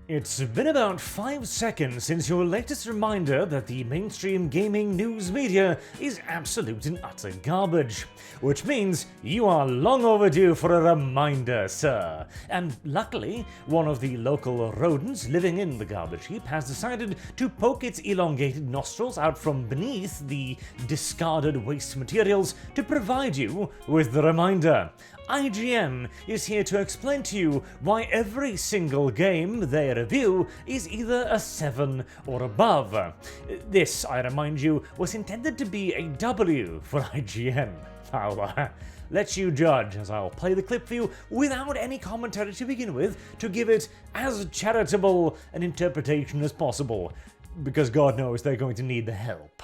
It's been about 5 seconds since your latest reminder that the mainstream gaming news media is absolute and utter garbage. Which means you are long overdue for a reminder, sir. And luckily, one of the local rodents living in the garbage heap has decided to poke its elongated nostrils out from beneath the discarded waste materials to provide you with the reminder. IGN is here to explain to you why every single game they review is either a 7 or above. This, I remind you, was intended to be a W for IGN. I'll let you judge as I'll play the clip for you without any commentary to begin with to give it as charitable an interpretation as possible, because God knows they're going to need the help.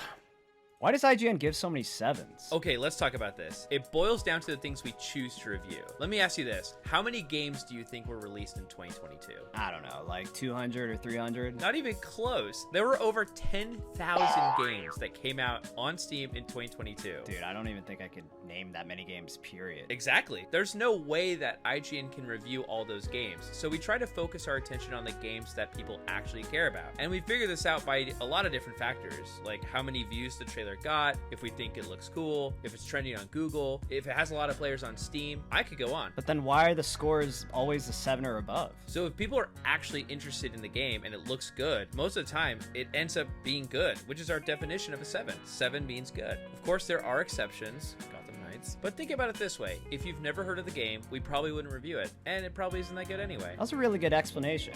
Why does IGN give so many 7s? Okay, let's talk about this. It boils down to the things we choose to review. Let me ask you this. How many games do you think were released in 2022? I don't know, like 200 or 300? Not even close. There were over 10,000 games that came out on Steam in 2022. Dude, I don't even think I could name that many games, period. Exactly. There's no way that IGN can review all those games. So we try to focus our attention on the games that people actually care about. And we figure this out by a lot of different factors, like how many views the trailer got, if we think it looks cool, if it's trending on Google, if it has a lot of players on Steam. I could go on. But then why are the scores always a 7 or above? So if people are actually interested in the game and it looks good, most of the time it ends up being good, which is our definition of a 7. 7 means good. Of course, there are exceptions, Gotham Knights, but think about it this way. If you've never heard of the game, we probably wouldn't review it, and it probably isn't that good anyway. That was a really good explanation.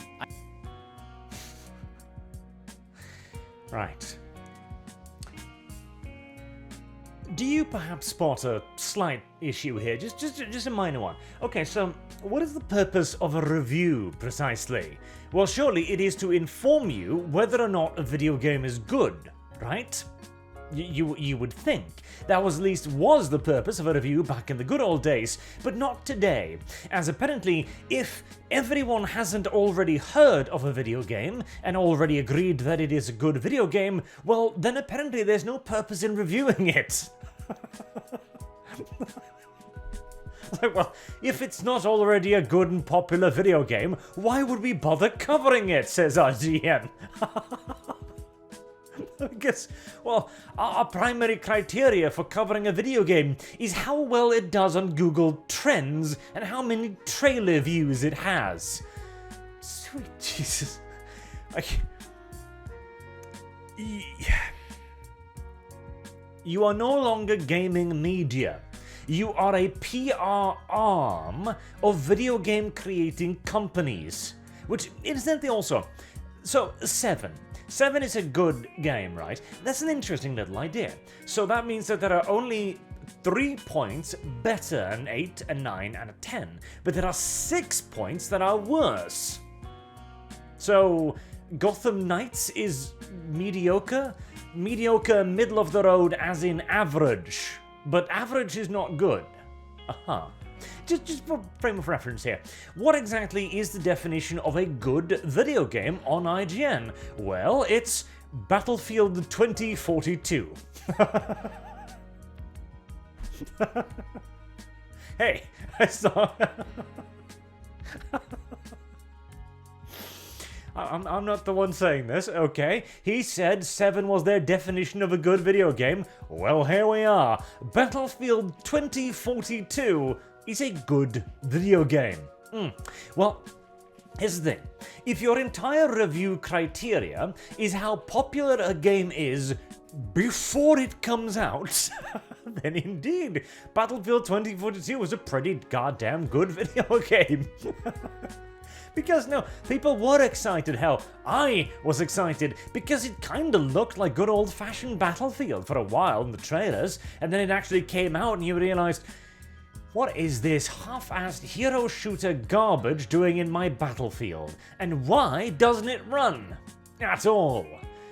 Right. Do you perhaps spot a slight issue here? Just a minor one. Okay, so what is the purpose of a review, precisely? Well, surely it is to inform you whether or not a video game is good, right? You would think. That was at least was the purpose of a review back in the good old days, but not today, as apparently if everyone hasn't already heard of a video game and already agreed that it is a good video game, well, then apparently there's no purpose in reviewing it. Like, well, if it's not already a good and popular video game, why would we bother covering it, says IGN. Because, well, our primary criteria for covering a video game is how well it does on Google Trends and how many trailer views it has. Sweet Jesus. You are no longer gaming media. You are a PR arm of video game creating companies. Which, incidentally also, so 7. 7 is a good game, right? That's an interesting little idea. So that means that there are only 3 points better, an 8, a 9, and a 10. But there are 6 points that are worse. So Gotham Knights is mediocre? Mediocre, middle of the road, as in average. But average is not good. Aha. Just for frame of reference here, what exactly is the definition of a good video game on IGN? Well, it's Battlefield 2042. Hey, I saw... I'm not the one saying this, okay? He said 7 was their definition of a good video game. Well, here we are. Battlefield 2042 is a good video game. Well, here's the thing. If your entire review criteria is how popular a game is before it comes out, then indeed, Battlefield 2042 was a pretty goddamn good video game. Because, no, people were excited. Hell, I was excited because it kind of looked like good old-fashioned Battlefield for a while in the trailers, and then it actually came out and you realized, what is this half-assed hero shooter garbage doing in my Battlefield? And why doesn't it run? At all?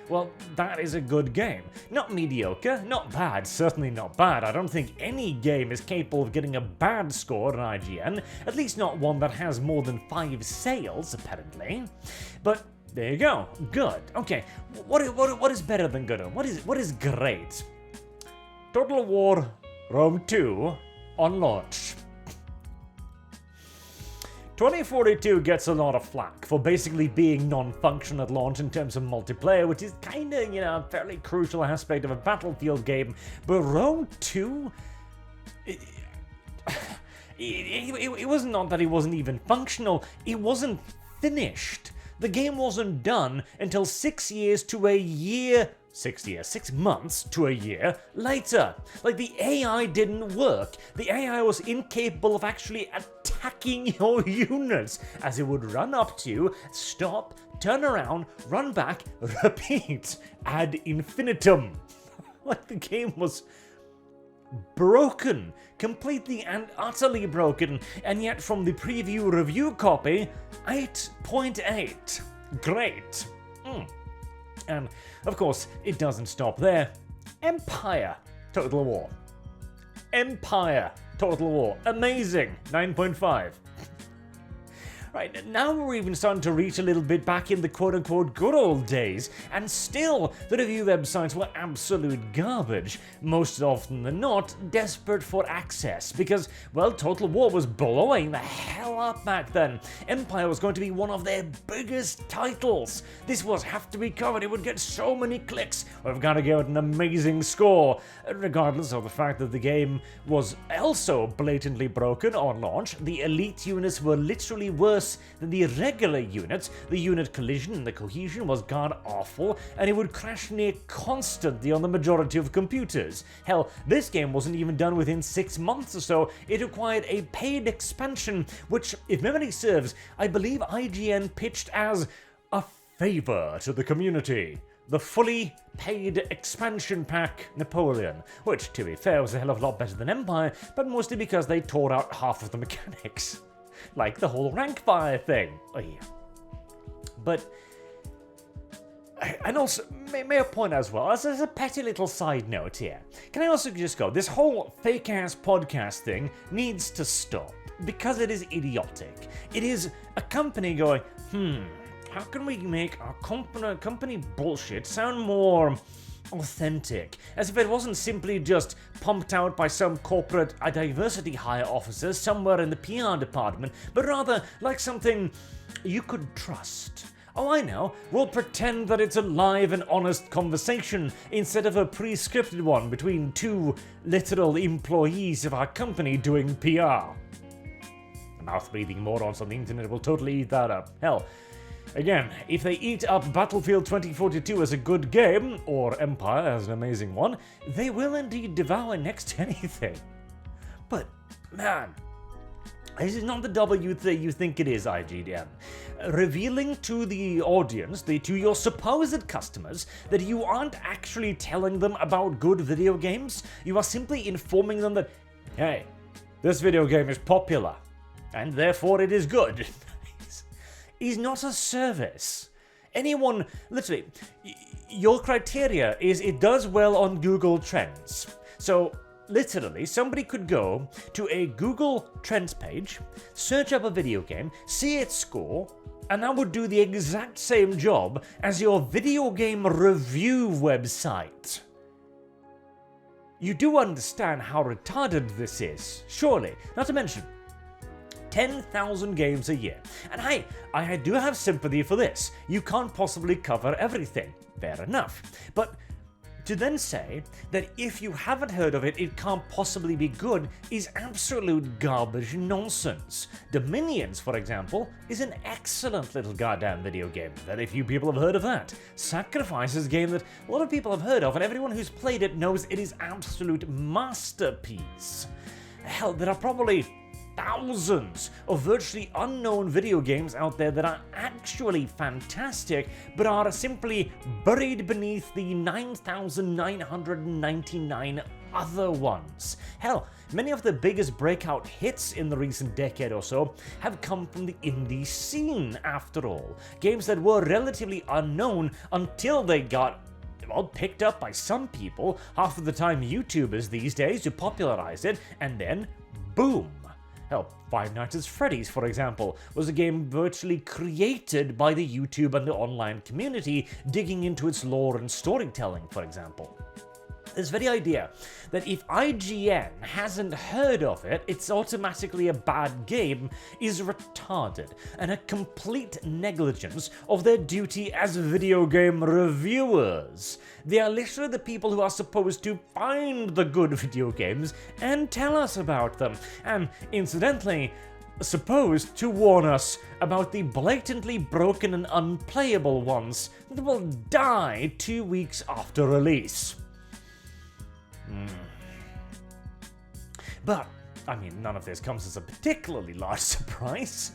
Well, that is a good game. Not mediocre, not bad, certainly not bad. I don't think any game is capable of getting a bad score on IGN, at least not one that has more than 5 sales, apparently. But there you go, good. Okay, what is better than good? What is great? Total War Rome 2 on launch. 2042 gets a lot of flack for basically being non-functional at launch in terms of multiplayer, which is kinda, a fairly crucial aspect of a Battlefield game, but Row 2... It was not that it wasn't even functional, it wasn't finished. The game wasn't done until 6 months to a year later. Like, the AI didn't work. The AI was incapable of actually attacking your units, as it would run up to you, stop, turn around, run back, repeat, ad infinitum. Like, the game was broken, completely and utterly broken, and yet from the preview review copy, 8.8. Great. And, of course, it doesn't stop there. Empire Total War. Empire Total War. Amazing. 9.5. Right, now we're even starting to reach a little bit back in the quote-unquote good old days, and still, the review websites were absolute garbage, most often than not desperate for access, because, well, Total War was blowing the hell up back then. Empire was going to be one of their biggest titles. This was have to be covered, it would get so many clicks, we've got to give it an amazing score, regardless of the fact that the game was also blatantly broken on launch. The elite units were literally worse than the regular units. The unit collision and the cohesion was god-awful, and it would crash near constantly on the majority of computers. Hell, this game wasn't even done within 6 months or so. It required a paid expansion, which, if memory serves, I believe IGN pitched as a favor to the community. The fully paid expansion pack Napoleon, which, to be fair, was a hell of a lot better than Empire, but mostly because they tore out half of the mechanics. Like the whole rank fire thing. Oh, yeah. But, and also, may I point as well, as a petty little side note here, can I also just go, this whole fake-ass podcast thing needs to stop, because it is idiotic. It is a company going, how can we make our company bullshit sound more authentic, as if it wasn't simply just pumped out by some corporate diversity hire officers somewhere in the PR department, but rather like something you could trust. Oh, I know, we'll pretend that it's a live and honest conversation instead of a pre-scripted one between two literal employees of our company doing PR. Mouth-breathing morons on the internet will totally eat that up. Hell, again, if they eat up Battlefield 2042 as a good game, or Empire as an amazing one, they will indeed devour next to anything. But, man, this is not the W that you think it is, IGN. Revealing to the audience, to your supposed customers, that you aren't actually telling them about good video games, you are simply informing them that, hey, this video game is popular, and therefore it is good. Is not a service. Anyone, literally, your criteria is it does well on Google Trends. So, literally, somebody could go to a Google Trends page, search up a video game, see its score, and that would do the exact same job as your video game review website. You do understand how retarded this is, surely. Not to mention, 10,000 games a year. And hey, I do have sympathy for this. You can't possibly cover everything. Fair enough. But to then say that if you haven't heard of it, it can't possibly be good is absolute garbage nonsense. Dominions, for example, is an excellent little goddamn video game. Very few people have heard of that. Sacrifice is a game that a lot of people have heard of, and everyone who's played it knows it is absolute masterpiece. Hell, there are probably thousands of virtually unknown video games out there that are actually fantastic, but are simply buried beneath the 9,999 other ones. Hell, many of the biggest breakout hits in the recent decade or so have come from the indie scene, after all. Games that were relatively unknown until they got, well, picked up by some people, half of the time YouTubers these days, who popularized it, and then boom. Hell, Five Nights at Freddy's, for example, was a game virtually created by the YouTube and the online community, digging into its lore and storytelling, for example. This very idea that if IGN hasn't heard of it, it's automatically a bad game is retarded and a complete negligence of their duty as video game reviewers. They are literally the people who are supposed to find the good video games and tell us about them, and incidentally, supposed to warn us about the blatantly broken and unplayable ones that will die 2 weeks after release. But, I mean, none of this comes as a particularly large surprise.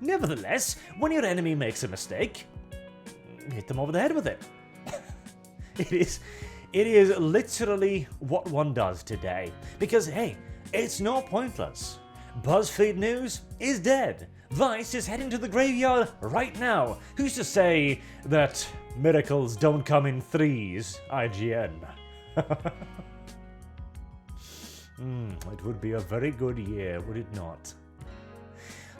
Nevertheless, when your enemy makes a mistake, hit them over the head with it. It is literally what one does today. Because, hey, it's not pointless. BuzzFeed News is dead. Vice is heading to the graveyard right now. Who's to say that miracles don't come in threes, IGN? It would be a very good year, would it not?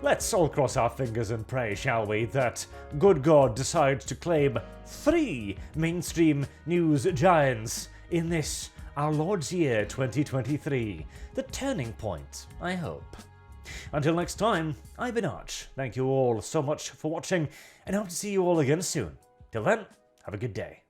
Let's all cross our fingers and pray, shall we, that good God decides to claim 3 mainstream news giants in this, our Lord's year 2023. The turning point, I hope. Until next time, I've been Arch. Thank you all so much for watching, and I hope to see you all again soon. Till then, have a good day.